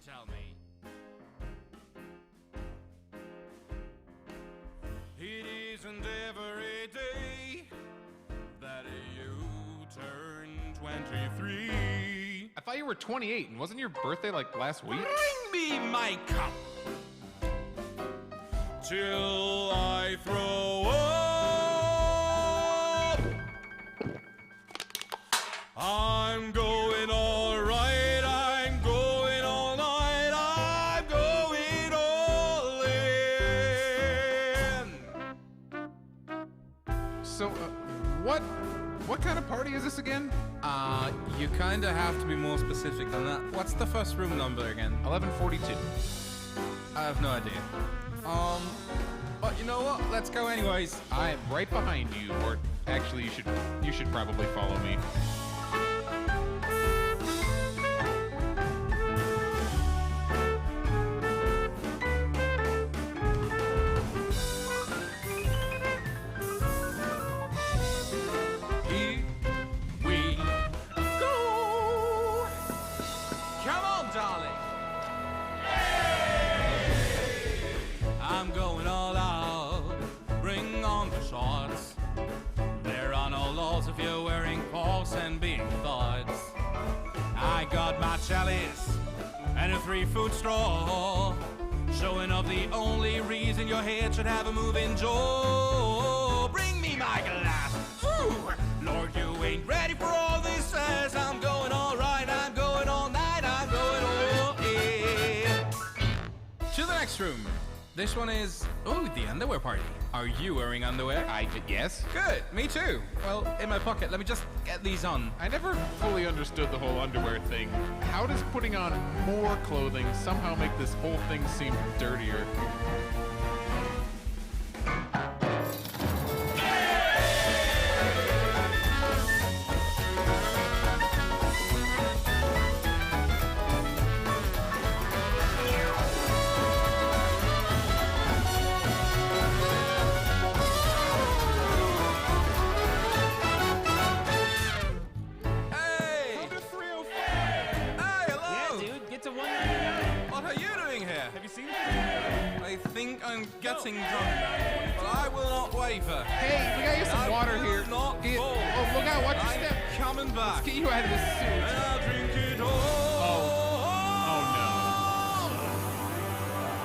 tell me? It isn't every day that you turn 23. I thought you were 28, and wasn't your birthday like last week? Bring me my cup till I throw up. I'm going all right. I'm going all night. I'm going all in. So, what kind of party is this again? You kinda have to be more specific than that. What's the first room number again? 1142. I have no idea. But you know what? Let's go anyways. I'm right behind you, or actually, you should probably follow me. Here we go. Come on, darling. I'm going all out. Bring on the shots. There are no laws if you're wearing false and being thoughts. I got my chalice and a 3-foot straw, showing off the only reason your head should have a moving jaw. Bring me my glass. Ooh, Lord, you ain't ready for all this stress. I'm going all right. I'm going all night. I'm going all in. To the next room. This one is, the underwear party. Are you wearing underwear? Yes? Good, me too. Well, in my pocket, let me just get these on. I never fully understood the whole underwear thing. How does putting on more clothing somehow make this whole thing seem dirtier? I think I'm getting drunk, but I will not waver. Hey, we got you some water here. Not fall. Oh, look out, watch your I'm step. coming back. Let's get you out of this suit. And I'll drink it all.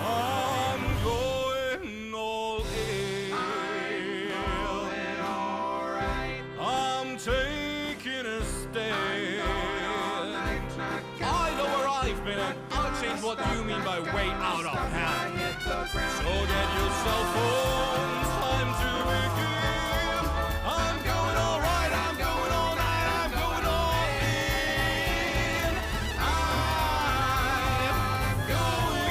I'm going all in. I'm taking a stand. I know where I've been, and I'll change what you mean by way out of hand. So get yourself on, time to begin. I'm going all right, I'm going all night, I'm going all in. I'm going all in.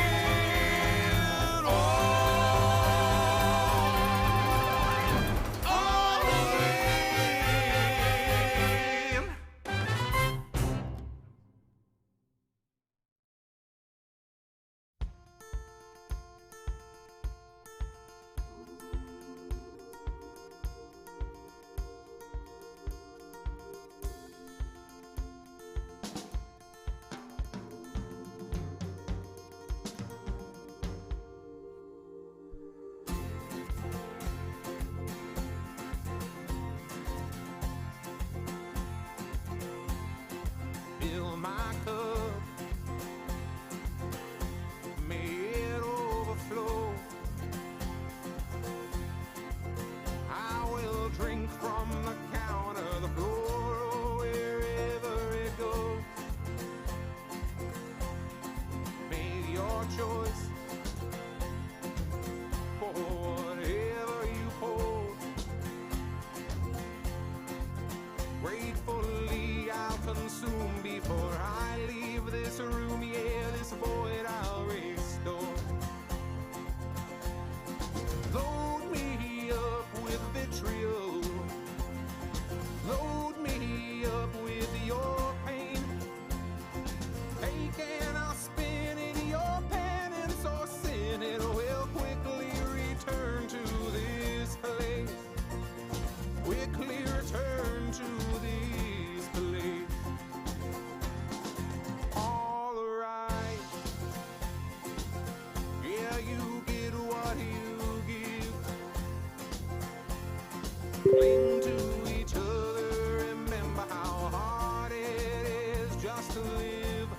Cling to each other, remember how hard it is just to live.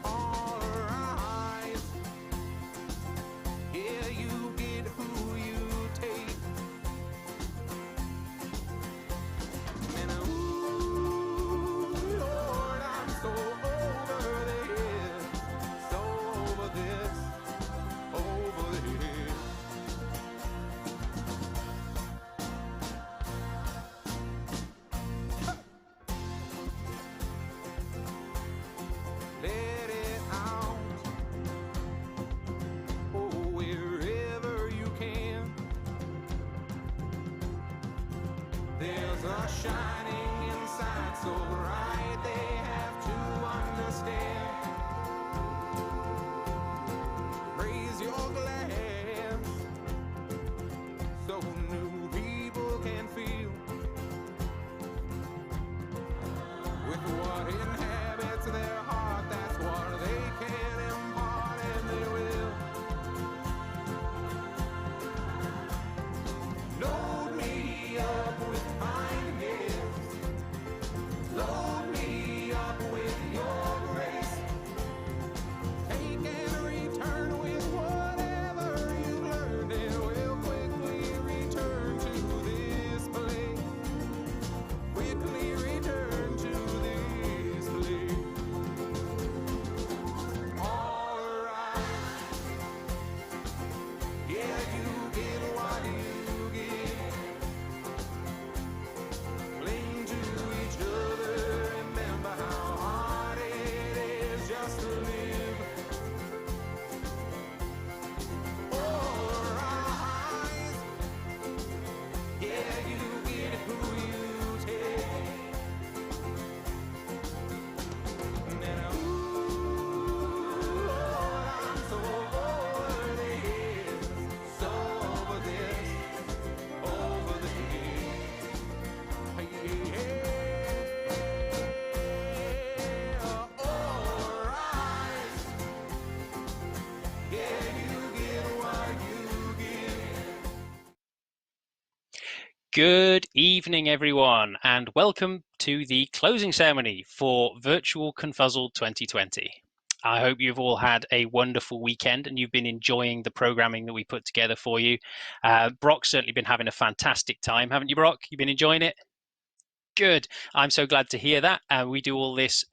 All rise, yeah, you get who you take. And ooh, Lord, I'm so over this, so over this, over this. Let it out, oh, wherever you can. There's a shining inside so bright they have to understand. Raise your glass so new people can feel with what inhabits their heart. That's what they can impart, and they will. Load me up with kindness, load me up with your grace. Take and return with whatever you've learned, and we'll quickly return to this place. Quickly return to this place. Alright, yeah, you get what you get. Cling to each other, remember how hard it is just to live. Alright, yeah, you get who you take. And ooh, Lord, I'm so over this, so over this, over this. Yeah, alright. Yeah, you get what you get. Good evening, everyone, and welcome to the closing ceremony for Virtual Confuzzled 2020. I hope you've all had a wonderful weekend and you've been enjoying the programming that we put together for you. Brok's certainly been having a fantastic time, haven't you, Brok? You've been enjoying it? Good. I'm so glad to hear that. We do all this.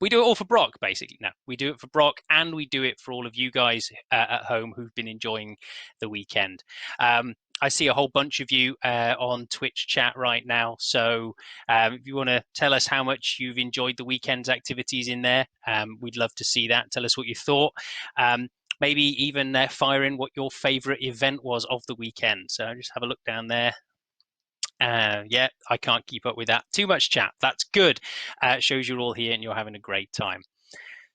We do it all for Brok, basically. No, we do it for Brok, and we do it for all of you guys at home who've been enjoying the weekend. I see a whole bunch of you on Twitch chat right now. So if you want to tell us how much you've enjoyed the weekend's activities in there, we'd love to see that. Tell us what you thought. Maybe even fire in what your favorite event was of the weekend. So just have a look down there. Yeah, I can't keep up with that. Too much chat. That's good. Shows you're all here and you're having a great time.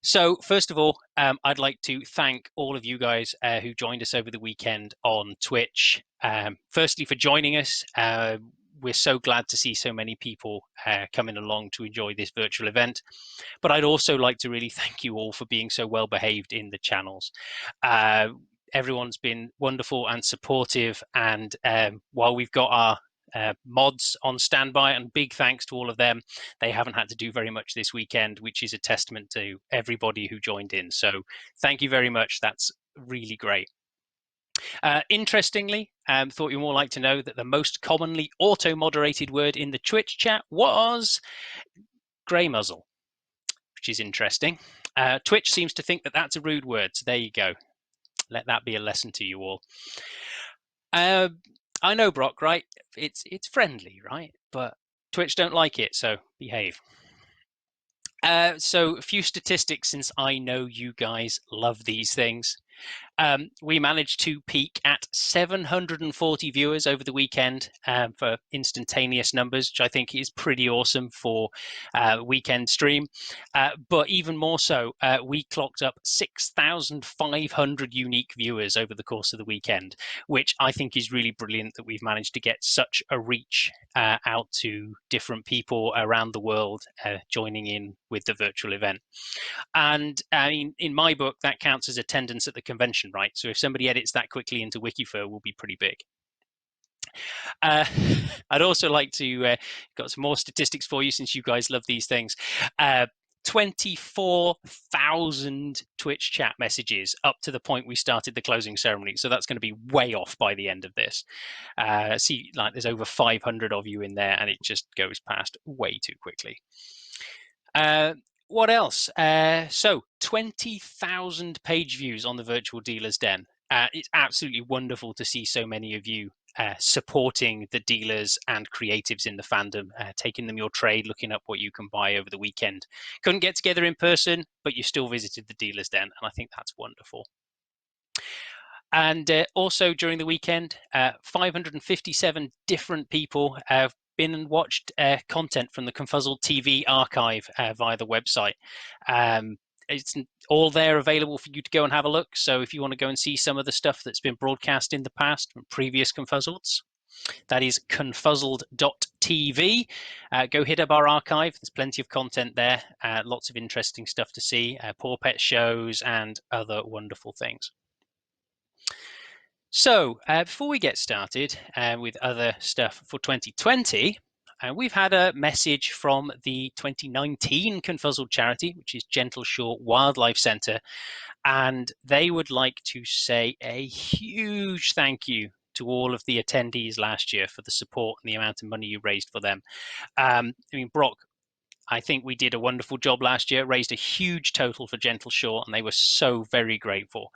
So first of all, I'd like to thank all of you guys who joined us over the weekend on Twitch. Firstly, for joining us. We're so glad to see so many people coming along to enjoy this virtual event. But I'd also like to really thank you all for being so well behaved in the channels. Everyone's been wonderful and supportive. And while we've got our mods on standby, and big thanks to all of them, they haven't had to do very much this weekend, which is a testament to everybody who joined in. So thank you very much. That's really great. Interestingly, thought you'd more like to know that the most commonly auto-moderated word in the Twitch chat was grey muzzle, which is interesting. Twitch seems to think that that's a rude word, so there you go. Let that be a lesson to you all. I know, Brok, right? It's friendly, right? But Twitch don't like it, so behave. So a few statistics, since I know you guys love these things. We managed to peak at 740 viewers over the weekend for instantaneous numbers, which I think is pretty awesome for weekend stream. But even more so, we clocked up 6,500 unique viewers over the course of the weekend, which I think is really brilliant that we've managed to get such a reach out to different people around the world joining in with the virtual event. And I mean, in my book, that counts as attendance at the convention, right? So if somebody edits that quickly into Wikifur, will be pretty big. I'd also like to got some more statistics for you since you guys love these things. 24,000 Twitch chat messages up to the point we started the closing ceremony. So that's going to be way off by the end of this. See, like there's over 500 of you in there, and it just goes past way too quickly. What else? So 20,000 page views on the Virtual Dealers Den. It's absolutely wonderful to see so many of you supporting the dealers and creatives in the fandom, taking them your trade, looking up what you can buy over the weekend. Couldn't get together in person, but you still visited the Dealers Den, and I think that's wonderful. And also during the weekend, 557 different people have been and watched content from the Confuzzled TV archive via the website. It's all there available for you to go and have a look. So if you want to go and see some of the stuff that's been broadcast in the past from previous Confuzzleds, that is confuzzled.tv. Go hit up our archive. There's plenty of content there. Lots of interesting stuff to see. Paw Pet shows and other wonderful things. So before we get started with other stuff for 2020, we've had a message from the 2019 Confuzzled charity, which is Gentle Shore Wildlife Centre, and they would like to say a huge thank you to all of the attendees last year for the support and the amount of money you raised for them. I mean, Brok, I think we did a wonderful job last year, raised a huge total for Gentle Shore, and they were so very grateful.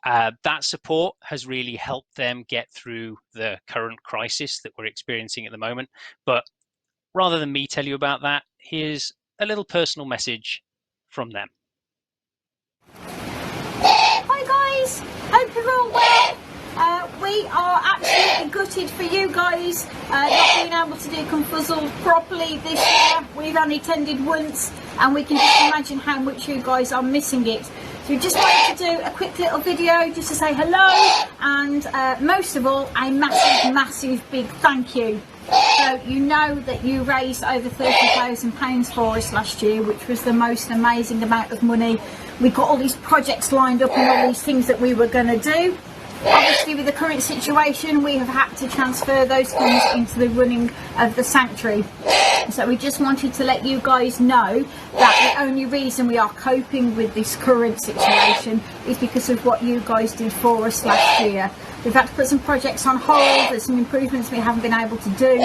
That support has really helped them get through the current crisis that we're experiencing at the moment. But rather than me tell you about that, here's a little personal message from them. Hi guys, hope you're all well. We are absolutely gutted for you guys not being able to do Confuzzled properly this year. We've only attended once, and we can just imagine how much you guys are missing it. So we just wanted to do a quick little video just to say hello, and most of all, a massive big thank you. So you know that you raised over £30,000 for us last year, which was the most amazing amount of money. We got all these projects lined up and all these things that we were going to do. Obviously, with the current situation, we have had to transfer those funds into the running of the sanctuary. So we just wanted to let you guys know that the only reason we are coping with this current situation is because of what you guys did for us last year. We've had to put some projects on hold, there's some improvements we haven't been able to do,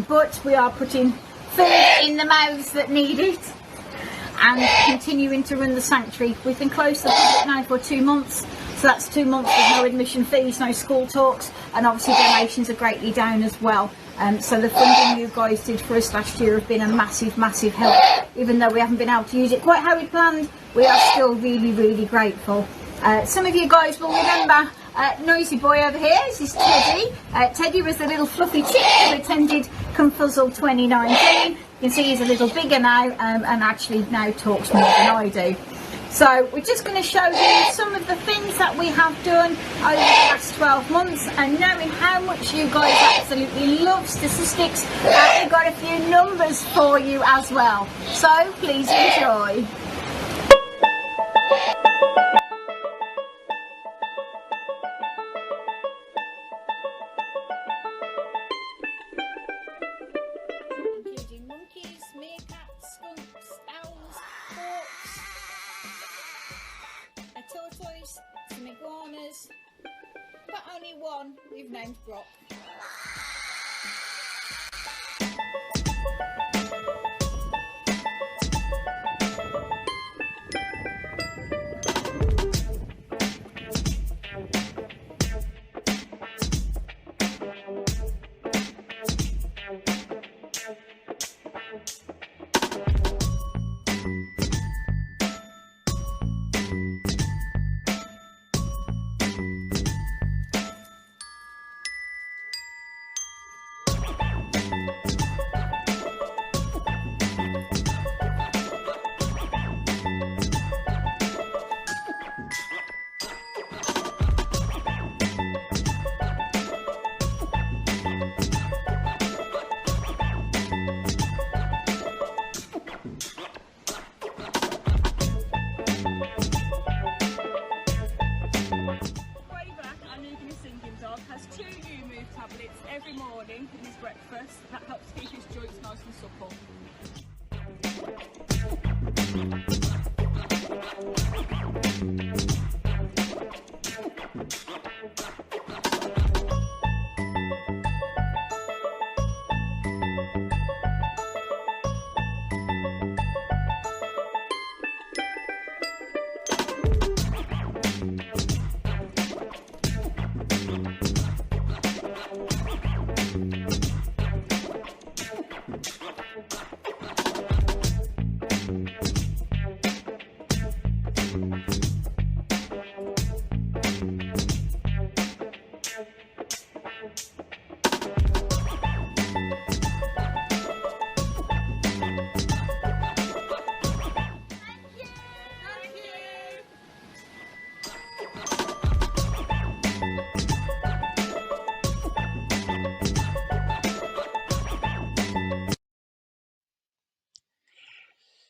but we are putting food in the mouths that need it and continuing to run the sanctuary. We've been closed to the public now for 2 months. So that's 2 months with no admission fees, no school talks, and obviously donations are greatly down as well. So the funding you guys did for us last year have been a massive help. Even though we haven't been able to use it quite how we planned, we are still really grateful. Some of you guys will remember Noisy Boy over here. This is Teddy. Teddy was the little fluffy chick who attended Confuzzled 2019. You can see he's a little bigger now and actually now talks more than I do. So we're just going to show you some of the things that we have done over the last 12 months, and knowing how much you guys absolutely love statistics, we've got a few numbers for you as well. So please enjoy. Including monkeys, meerkats, skunks, owls, hawks, a tortoise, some iguanas, but only one we've named Brok.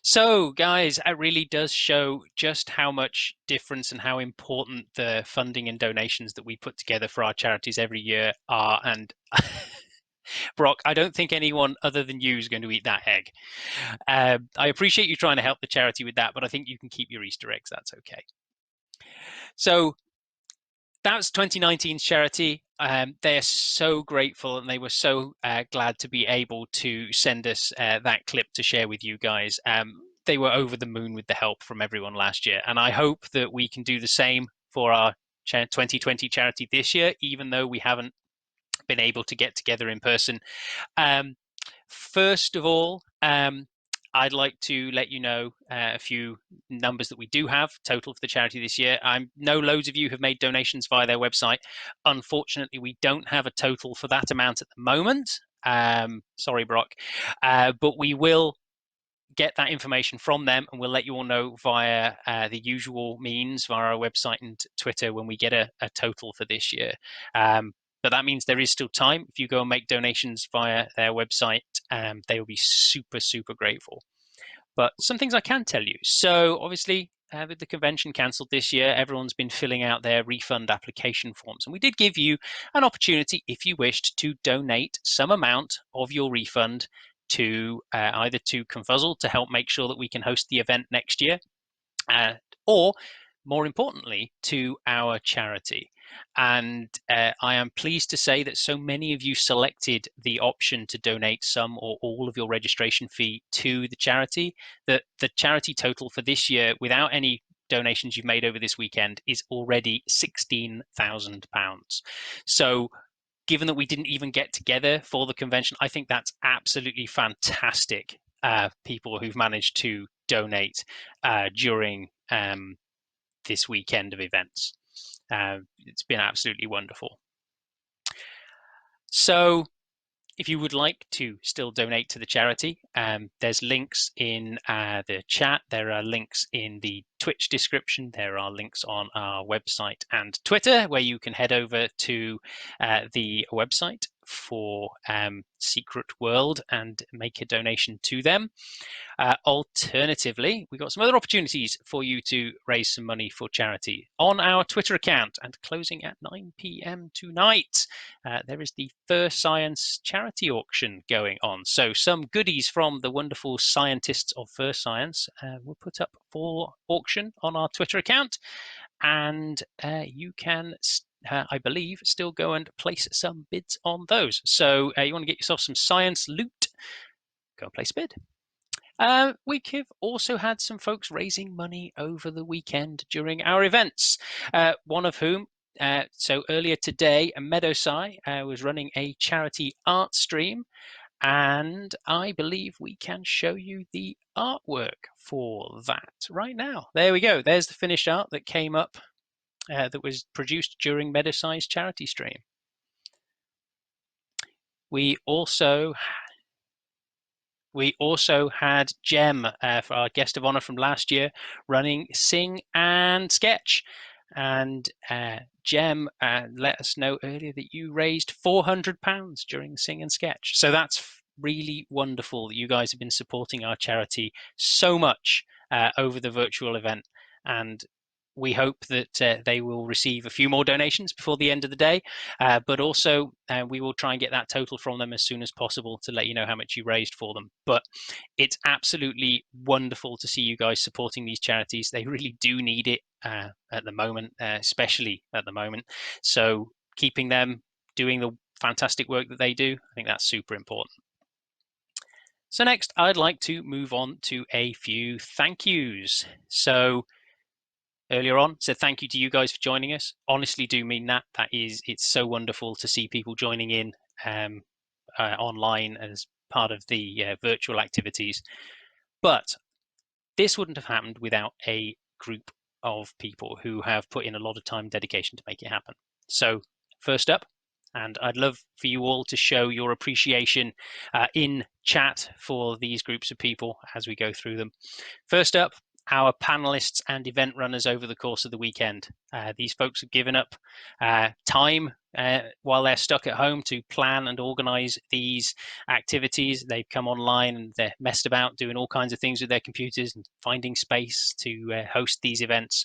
So, guys, it really does show just how much difference and how important the funding and donations that we put together for our charities every year are. And Brock, I don't think anyone other than you is going to eat that egg. I appreciate you trying to help the charity with that, but I think you can keep your Easter eggs. That's okay. So that's 2019's charity. They are so grateful, and they were so glad to be able to send us that clip to share with you guys. They were over the moon with the help from everyone last year, and I hope that we can do the same for our 2020 charity this year, even though we haven't been able to get together in person. First of all, I'd like to let you know a few numbers that we do have total for the charity this year. I know loads of you have made donations via their website. Unfortunately, we don't have a total for that amount at the moment. Sorry, Brok, but we will get that information from them, and we'll let you all know via the usual means, via our website and Twitter, when we get a total for this year. But that means there is still time. If you go and make donations via their website, they will be super, super grateful. But some things I can tell you. So obviously, with the convention cancelled this year, everyone's been filling out their refund application forms. And we did give you an opportunity, if you wished, to donate some amount of your refund to either to Confuzzled to help make sure that we can host the event next year, or more importantly, to our charity. And I am pleased to say that so many of you selected the option to donate some or all of your registration fee to the charity that the charity total for this year, without any donations you've made over this weekend, is already £16,000. So given that we didn't even get together for the convention, I think that's absolutely fantastic. People who've managed to donate during this weekend of events. It's been absolutely wonderful. So if you would like to still donate to the charity, there's links in the chat. There are links in the Twitch description. There are links on our website and Twitter where you can head over to the website for Secret World and make a donation to them. Alternatively, we've got some other opportunities for you to raise some money for charity on our Twitter account, and closing at 9 p.m. tonight. There is the Fur Science charity auction going on. So some goodies from the wonderful scientists of Fur Science were put up for auction on our Twitter account, and you can I believe, still go and place some bids on those. So you want to get yourself some science loot, go and place a bid. We've also had some folks raising money over the weekend during our events, one of whom, so earlier today, Meadowsci was running a charity art stream, and I believe we can show you the artwork for that right now. There we go. There's the finished art that came up that was produced during Meadowsci's charity stream. We also had Jem, for our guest of honor from last year, running Sing and Sketch. And Jem let us know earlier that you raised £400 during Sing and Sketch. So that's really wonderful that you guys have been supporting our charity so much over the virtual event. And we hope that they will receive a few more donations before the end of the day, but also we will try and get that total from them as soon as possible to let you know how much you raised for them. But it's absolutely wonderful to see you guys supporting these charities. They really do need it at the moment, especially at the moment. So keeping them doing the fantastic work that they do, I think that's super important. So next, I'd like to move on to a few thank yous. So earlier on said thank you to you guys for joining us. Honestly do mean that. It's so wonderful to see people joining in online as part of the virtual activities. But this wouldn't have happened without a group of people who have put in a lot of time and dedication to make it happen. So first up, and I'd love for you all to show your appreciation in chat for these groups of people as we go through them. First up, our panelists and event runners over the course of the weekend. These folks have given up time while they're stuck at home to plan and organize these activities. They've come online and they're messed about doing all kinds of things with their computers and finding space to host these events.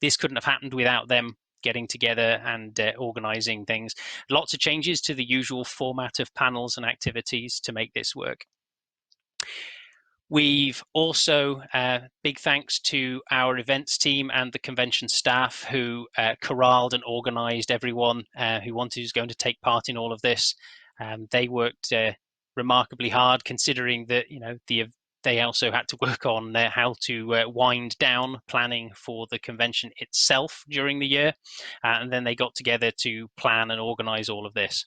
This couldn't have happened without them getting together and organizing things. Lots of changes to the usual format of panels and activities to make this work. We've also, big thanks to our events team and the convention staff who corralled and organized everyone who was going to take part in all of this. They worked remarkably hard, considering that they also had to work on how to wind down planning for the convention itself during the year, and then they got together to plan and organize all of this.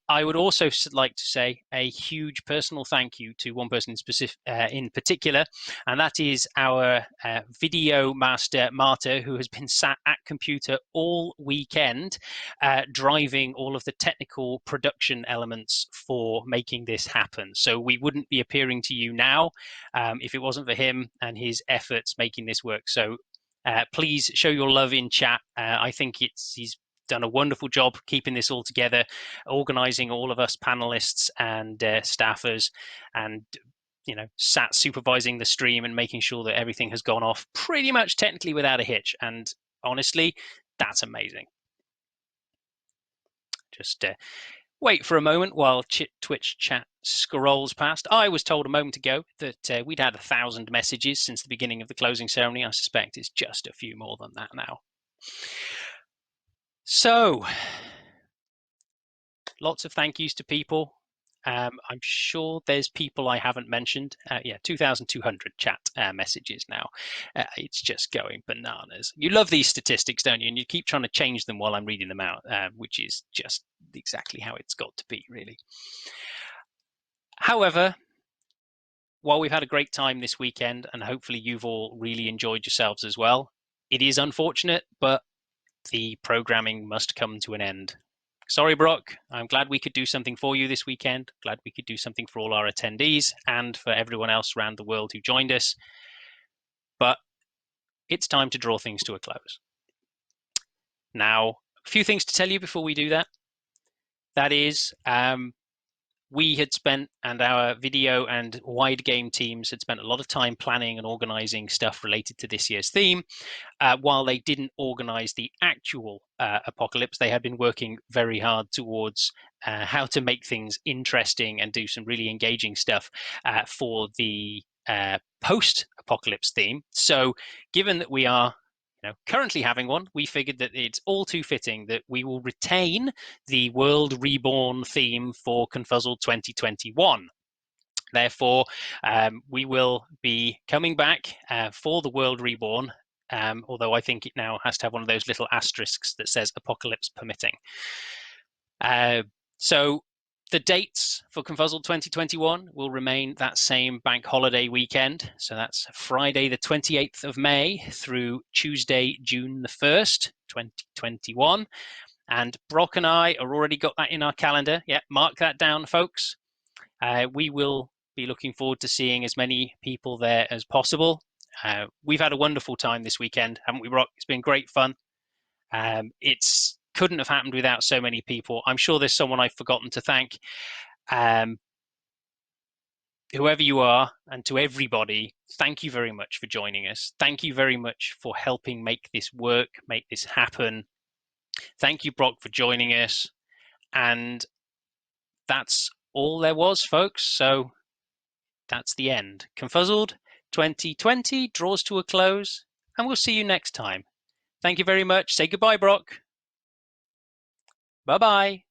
I would also like to say a huge personal thank you to one person in particular, and that is our video master, Marta, who has been sat at computer all weekend, driving all of the technical production elements for making this happen. So we wouldn't be appearing to you now if it wasn't for him and his efforts making this work. So please show your love in chat. I think he's done a wonderful job keeping this all together, organizing all of us panelists and staffers, and sat supervising the stream and making sure that everything has gone off pretty much technically without a hitch. And honestly, that's amazing. Just wait for a moment while Twitch chat scrolls past. I was told a moment ago that we'd had 1,000 messages since the beginning of the closing ceremony. I suspect it's just a few more than that now. So, lots of thank yous to people. I'm sure there's people I haven't mentioned. Yeah, 2,200 chat messages now. It's just going bananas. You love these statistics, don't you? And you keep trying to change them while I'm reading them out, which is just exactly how it's got to be, really. However, while we've had a great time this weekend, and hopefully you've all really enjoyed yourselves as well, it is unfortunate, but the programming must come to an end. Sorry, Brok. I'm glad we could do something for you this weekend. Glad we could do something for all our attendees and for everyone else around the world who joined us. But it's time to draw things to a close. Now, a few things to tell you before we do that. That is, we had spent, and our video and wide game teams had spent a lot of time planning and organizing stuff related to this year's theme. While they didn't organize the actual apocalypse, they had been working very hard towards how to make things interesting and do some really engaging stuff for the post-apocalypse theme. So given that we are currently having one, we figured that it's all too fitting that we will retain the World Reborn theme for Confuzzled 2021. Therefore, we will be coming back for the World Reborn, although I think it now has to have one of those little asterisks that says apocalypse permitting. So the dates for Confuzzled 2021 will remain that same bank holiday weekend. So that's Friday the 28th of May through Tuesday, June the 1st, 2021. And Brok and I are already got that in our calendar. Yeah, mark that down, folks. We will be looking forward to seeing as many people there as possible. We've had a wonderful time this weekend, haven't we, Brok? It's been great fun. It's couldn't have happened without so many people. I'm sure there's someone I've forgotten to thank. Whoever you are, and to everybody, thank you very much for joining us. Thank you very much for helping make this work, make this happen. Thank you, Brok, for joining us. And that's all there was, folks. So that's the end. Confuzzled 2020 draws to a close, and we'll see you next time. Thank you very much. Say goodbye, Brok. Bye-bye.